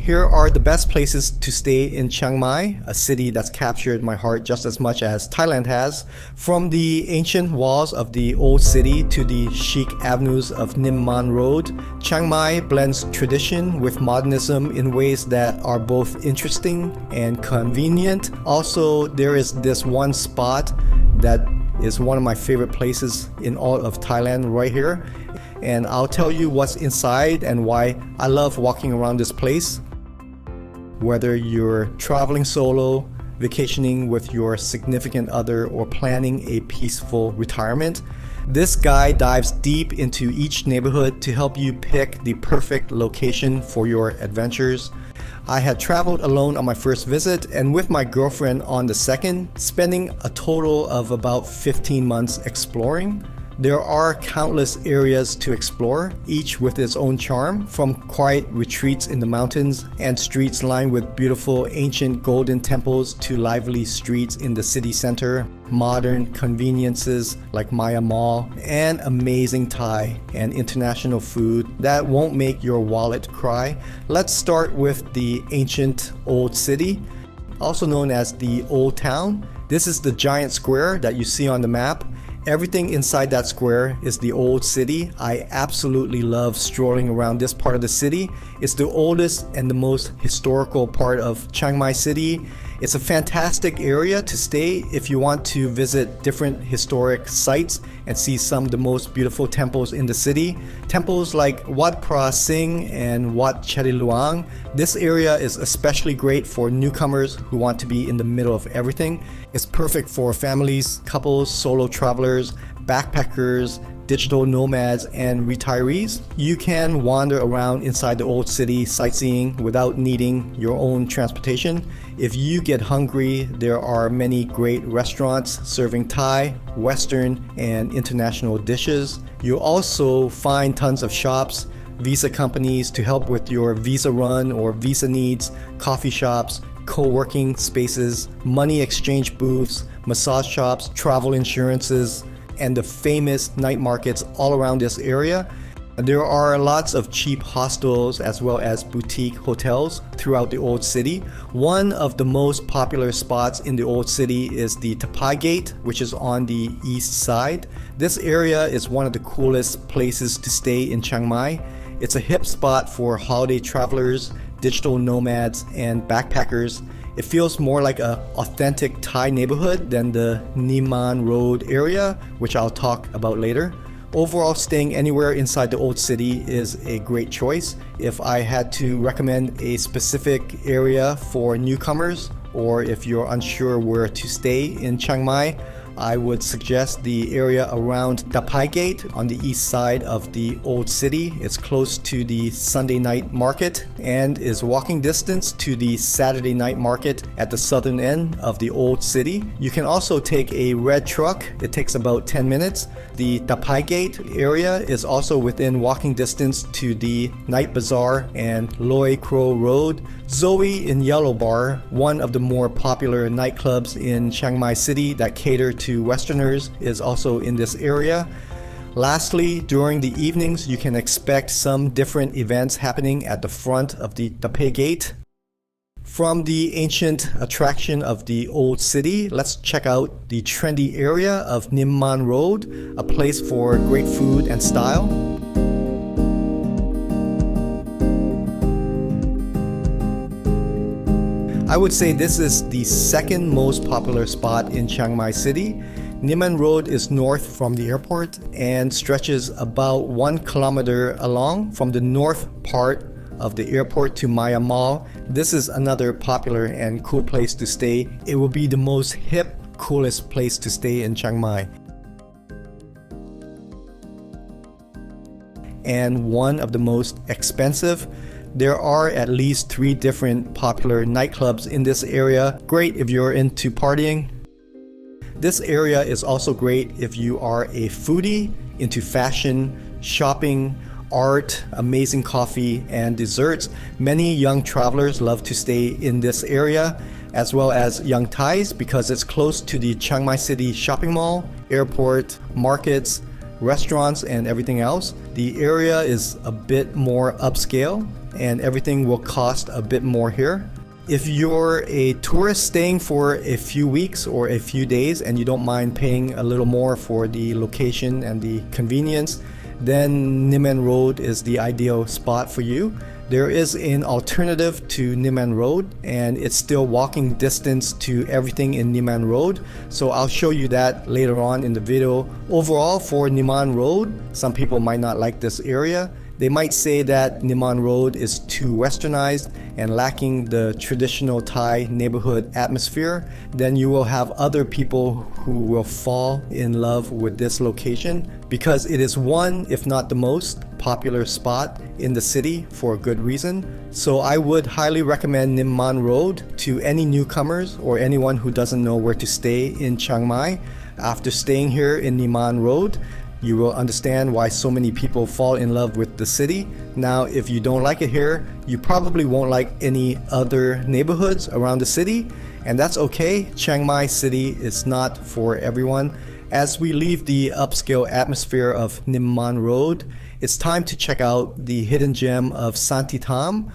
Here are the best places to stay in Chiang Mai, a city that's captured my heart just as much as Thailand has. From the ancient walls of the old city to the chic avenues of Nimman Road, Chiang Mai blends tradition with modernism in ways that are both interesting and convenient. Also, there is this one spot that is one of my favorite places in all of Thailand right here. And I'll tell you what's inside and why I love walking around this place. Whether you're traveling solo, vacationing with your significant other, or planning a peaceful retirement, this guide dives deep into each neighborhood to help you pick the perfect location for your adventures. I had traveled alone on my first visit and with my girlfriend on the second, spending a total of about 15 months exploring. There are countless areas to explore, each with its own charm, from quiet retreats in the mountains and streets lined with beautiful ancient golden temples to lively streets in the city center, modern conveniences like Maya Mall, and amazing Thai and international food that won't make your wallet cry. Let's start with the ancient old city, also known as the Old Town. This is the giant square that you see on the map. Everything inside that square is the old city. I absolutely love strolling around this part of the city. It's the oldest and the most historical part of Chiang Mai City. It's a fantastic area to stay if you want to visit different historic sites and see some of the most beautiful temples in the city. Temples like Wat Phra Singh and Wat Chedi Luang. This area is especially great for newcomers who want to be in the middle of everything. It's perfect for families, couples, solo travelers, backpackers, digital nomads, and retirees. You can wander around inside the old city sightseeing without needing your own transportation. If you get hungry, there are many great restaurants serving Thai, Western, and international dishes. You'll also find tons of shops, visa companies to help with your visa run or visa needs, coffee shops, co-working spaces, money exchange booths, massage shops, travel insurances, and the famous night markets all around this area. There are lots of cheap hostels as well as boutique hotels throughout the old city. One of the most popular spots in the old city is the Tapai Gate, which is on the east side. This area is one of the coolest places to stay in Chiang Mai. It's a hip spot for holiday travelers, digital nomads, and backpackers. It feels more like an authentic Thai neighborhood than the Nimman Road area, which I'll talk about later. Overall, staying anywhere inside the old city is a great choice. If I had to recommend a specific area for newcomers, or if you're unsure where to stay in Chiang Mai, I would suggest the area around Tapai Gate on the east side of the old city. It's close to the Sunday night market and is walking distance to the Saturday night market at the southern end of the old city. You can also take a red truck. It takes about 10 minutes. The Tapai Gate area is also within walking distance to the Night Bazaar and Loi Kro Road. Zoe in Yellow Bar, one of the more popular nightclubs in Chiang Mai City that cater to Westerners, is also in this area. Lastly, during the evenings, you can expect some different events happening at the front of the Tapai Gate. From the ancient attraction of the old city, let's check out the trendy area of Nimman Road, a place for great food and style. I would say this is the second most popular spot in Chiang Mai City. Nimman Road is north from the airport and stretches about 1 kilometer along from the north part of the airport to Maya Mall. This is another popular and cool place to stay. It will be the most hip, coolest place to stay in Chiang Mai. And one of the most expensive. There are at least 3 different popular nightclubs in this area. Great if you're into partying. This area is also great if you are a foodie, into fashion, shopping, art, amazing coffee, and desserts. Many young travelers love to stay in this area, as well as young Thais, because it's close to the Chiang Mai City shopping mall, airport, markets, restaurants, and everything else. The area is a bit more upscale. and everything will cost a bit more here. If you're a tourist staying for a few weeks or a few days and you don't mind paying a little more for the location and the convenience, then Nimman Road is the ideal spot for you. There is an alternative to Nimman Road, and it's still walking distance to everything in Nimman Road, so I'll show you that later on in the video. Overall, for Nimman Road, some people might not like this area. They might say that Nimman Road is too westernized and lacking the traditional Thai neighborhood atmosphere. Then you will have other people who will fall in love with this location because it is one, if not the most popular spot in the city for a good reason. So I would highly recommend Nimman Road to any newcomers or anyone who doesn't know where to stay in Chiang Mai. After staying here in Nimman Road, you will understand why so many people fall in love with the city. Now, if you don't like it here, you probably won't like any other neighborhoods around the city, and that's okay. Chiang Mai city is not for everyone. As we leave the upscale atmosphere of Nimman Road, it's time to check out the hidden gem of Santitham.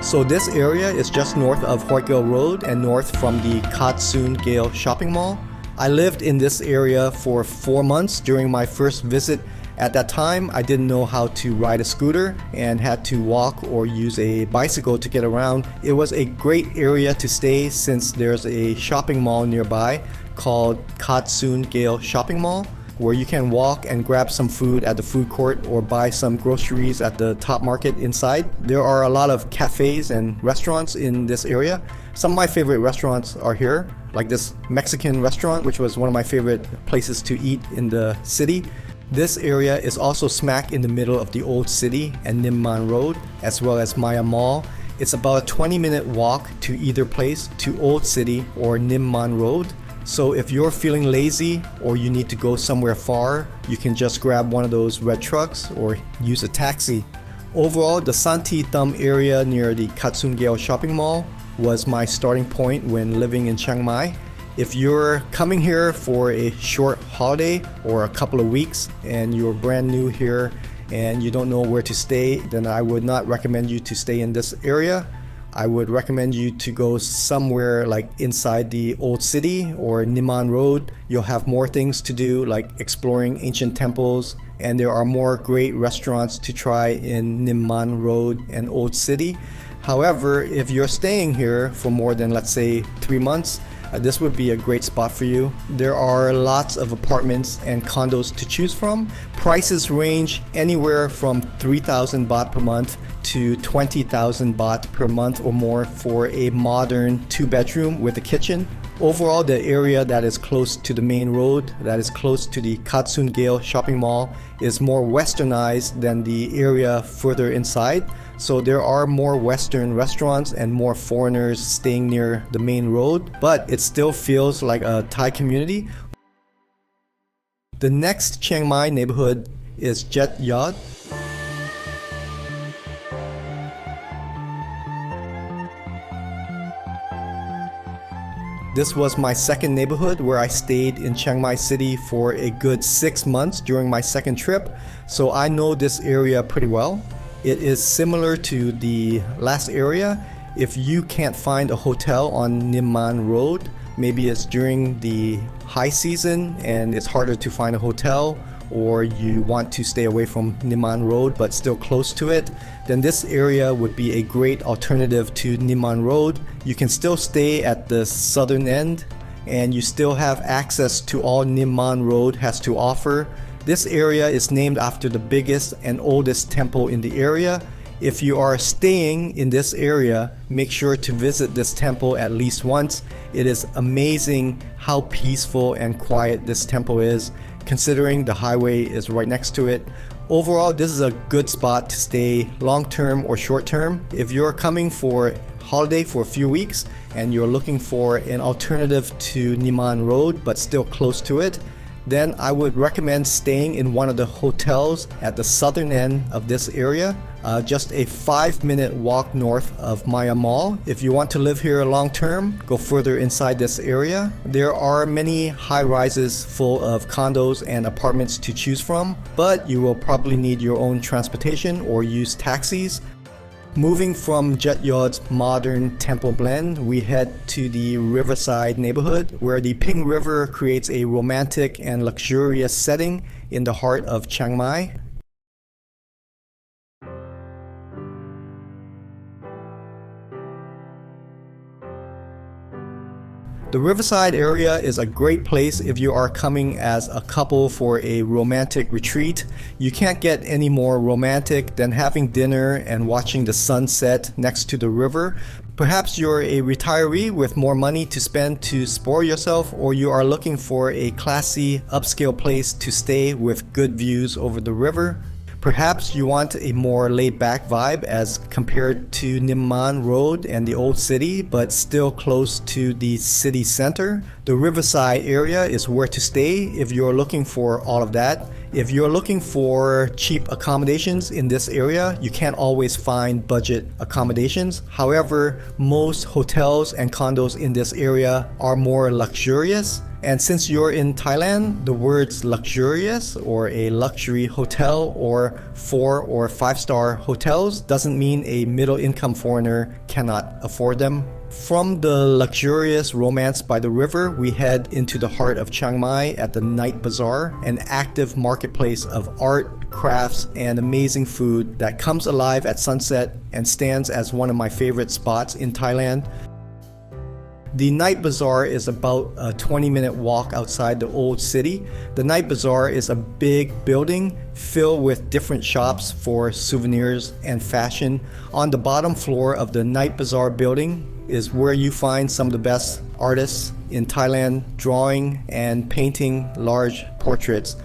So this area is just north of Hoikgil Road and north from the Katsun Gale shopping mall. I lived in this area for 4 months during my first visit. At that time, I didn't know how to ride a scooter and had to walk or use a bicycle to get around. It was a great area to stay since there's a shopping mall nearby called Katsun Gale Shopping Mall, where you can walk and grab some food at the food court or buy some groceries at the top market inside. There are a lot of cafes and restaurants in this area. Some of my favorite restaurants are here, like this Mexican restaurant, which was one of my favorite places to eat in the city. This area is also smack in the middle of the old city and Nimman Road, as well as Maya Mall. It's about a 20-minute walk to either place, to Old City or Nimman Road. So if you're feeling lazy or you need to go somewhere far, you can just grab one of those red trucks or use a taxi. Overall, the Santitham area near the Katsun Gale shopping mall was my starting point when living in Chiang Mai. If you're coming here for a short holiday or a couple of weeks and you're brand new here and you don't know where to stay, then I would not recommend you to stay in this area. I would recommend you to go somewhere like inside the old city or Nimman Road. You'll have more things to do, like exploring ancient temples, and there are more great restaurants to try in Nimman Road and Old City. However, if you're staying here for more than, let's say, 3 months, this would be a great spot for you. There are lots of apartments and condos to choose from. Prices range anywhere from 3,000 baht per month to 20,000 baht per month or more for a modern 2-bedroom with a kitchen. Overall, the area that is close to the main road, that is close to the Katsun Gale shopping mall, is more westernized than the area further inside. So there are more Western restaurants and more foreigners staying near the main road, but it still feels like a Thai community. The next Chiang Mai neighborhood is Jet Yacht. This was my second neighborhood where I stayed in Chiang Mai City for a good 6 months during my second trip, so I know this area pretty well. It is similar to the last area. If you can't find a hotel on Nimman Road, maybe it's during the high season and it's harder to find a hotel, or you want to stay away from Nimman Road but still close to it, then this area would be a great alternative to Nimman Road. You can still stay at the southern end and you still have access to all Nimman Road has to offer. This area is named after the biggest and oldest temple in the area. If you are staying in this area, make sure to visit this temple at least once. It is amazing how peaceful and quiet this temple is, considering the highway is right next to it. Overall, this is a good spot to stay long-term or short-term. If you're coming for holiday for a few weeks and you're looking for an alternative to Nimman Road but still close to it, then I would recommend staying in one of the hotels at the southern end of this area, just a 5-minute walk north of Maya Mall. If you want to live here long term, go further inside this area. There are many high rises full of condos and apartments to choose from, but you will probably need your own transportation or use taxis. Moving from Jet Yacht's modern temple blend, we head to the Riverside neighborhood, where the Ping River creates a romantic and luxurious setting in the heart of Chiang Mai. The Riverside area is a great place if you are coming as a couple for a romantic retreat. You can't get any more romantic than having dinner and watching the sunset next to the river. Perhaps you're a retiree with more money to spend to spoil yourself, or you are looking for a classy, upscale place to stay with good views over the river. Perhaps you want a more laid-back vibe as compared to Nimman Road and the old city, but still close to the city center. The Riverside area is where to stay if you're looking for all of that. If you're looking for cheap accommodations in this area, you can't always find budget accommodations. However, most hotels and condos in this area are more luxurious. And since you're in Thailand, the words luxurious or a luxury hotel or 4 or 5-star hotels doesn't mean a middle-income foreigner cannot afford them. From the luxurious romance by the river, we head into the heart of Chiang Mai at the Night Bazaar, an active marketplace of art, crafts, and amazing food that comes alive at sunset and stands as one of my favorite spots in Thailand. The Night Bazaar is about a 20-minute walk outside the old city. The Night Bazaar is a big building filled with different shops for souvenirs and fashion. On the bottom floor of the Night Bazaar building is where you find some of the best artists in Thailand drawing and painting large portraits.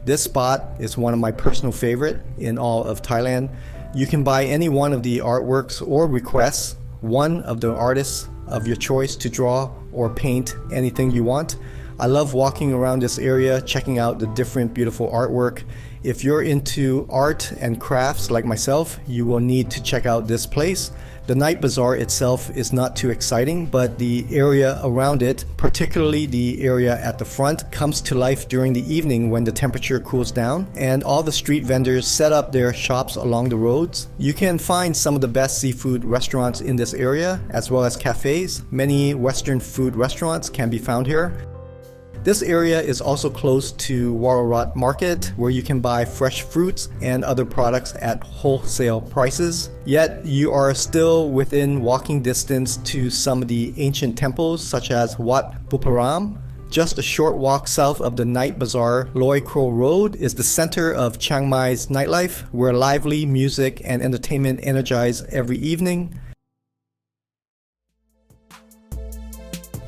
This spot is one of my personal favorite in all of Thailand. You can buy any one of the artworks or request one of the artists of your choice to draw or paint anything you want. I love walking around this area, checking out the different beautiful artwork. If you're into art and crafts like myself, you will need to check out this place. The Night Bazaar itself is not too exciting, but the area around it, particularly the area at the front, comes to life during the evening when the temperature cools down, and all the street vendors set up their shops along the roads. You can find some of the best seafood restaurants in this area, as well as cafes. Many Western food restaurants can be found here. This area is also close to Warorot Market, where you can buy fresh fruits and other products at wholesale prices. Yet you are still within walking distance to some of the ancient temples such as Wat Buparam. Just a short walk south of the Night Bazaar, Loi Kro Road is the center of Chiang Mai's nightlife, where lively music and entertainment energize every evening.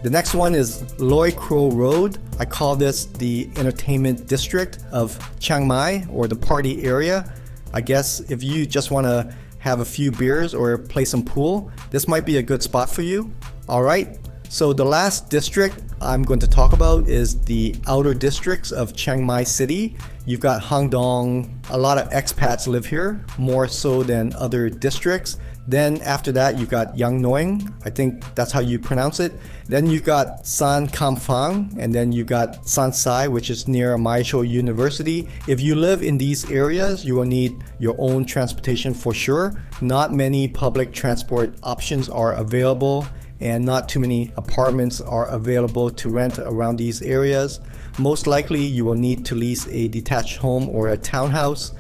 The next one is Loi Kro Road. I call this the entertainment district of Chiang Mai, or the party area. I guess if you just want to have a few beers or play some pool, this might be a good spot for you. Alright, so the last district I'm going to talk about is the outer districts of Chiang Mai City. You've got Hang Dong. A lot of expats live here, more so than other districts. Then after that, you've got Yang Noing. I think that's how you pronounce it. Then you've got San Kam Phang, and then you got San Sai, which is near Mai Cho University. If you live in these areas, you will need your own transportation for sure. Not many public transport options are available, and not too many apartments are available to rent around these areas. Most likely, you will need to lease a detached home or a townhouse.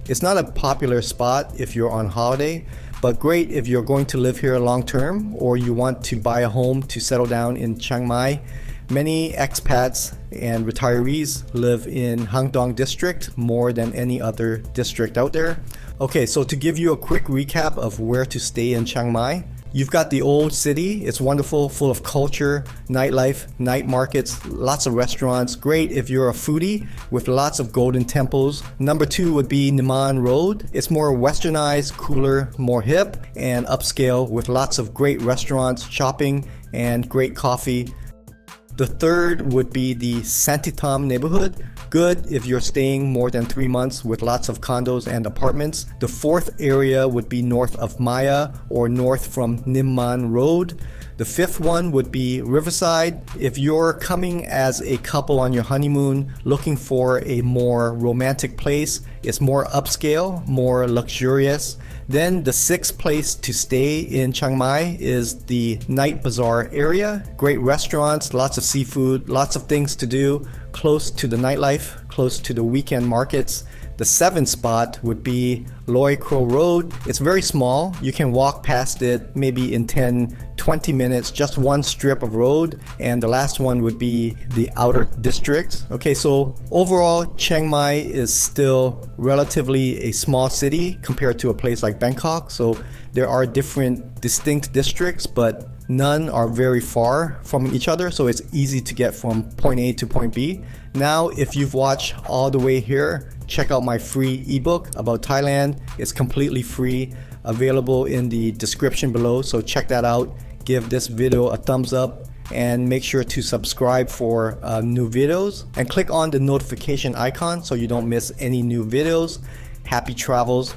It's not a popular spot if you're on holiday, but great if you're going to live here long term or you want to buy a home to settle down in Chiang Mai. Many expats and retirees live in Hang Dong district more than any other district out there. Okay, so to give you a quick recap of where to stay in Chiang Mai, you've got the old city. It's wonderful, full of culture, nightlife, night markets, lots of restaurants. Great if you're a foodie with lots of golden temples. Number 2 would be Nimman Road. It's more westernized, cooler, more hip, and upscale with lots of great restaurants, shopping, and great coffee. The third would be the Santitham neighborhood. Good if you're staying more than 3 months with lots of condos and apartments. The fourth area would be north of Maya or north from Nimman Road. The fifth one would be Riverside. If you're coming as a couple on your honeymoon looking for a more romantic place, it's more upscale, more luxurious. Then the sixth place to stay in Chiang Mai is the Night Bazaar area. Great restaurants, lots of seafood, lots of things to do, close to the nightlife, close to the weekend markets. The seventh spot would be Loi Kro Road. It's very small. You can walk past it maybe in 10-20 minutes, just one strip of road. And the last one would be the outer district. Okay, so overall, Chiang Mai is still relatively a small city compared to a place like Bangkok. So there are different distinct districts, but none are very far from each other, so it's easy to get from point A to point B. Now, if you've watched all the way here, check out my free ebook about Thailand. It's completely free, available in the description below, so check that out. Give this video a thumbs up and make sure to subscribe for new videos and click on the notification icon so you don't miss any new videos. Happy travels.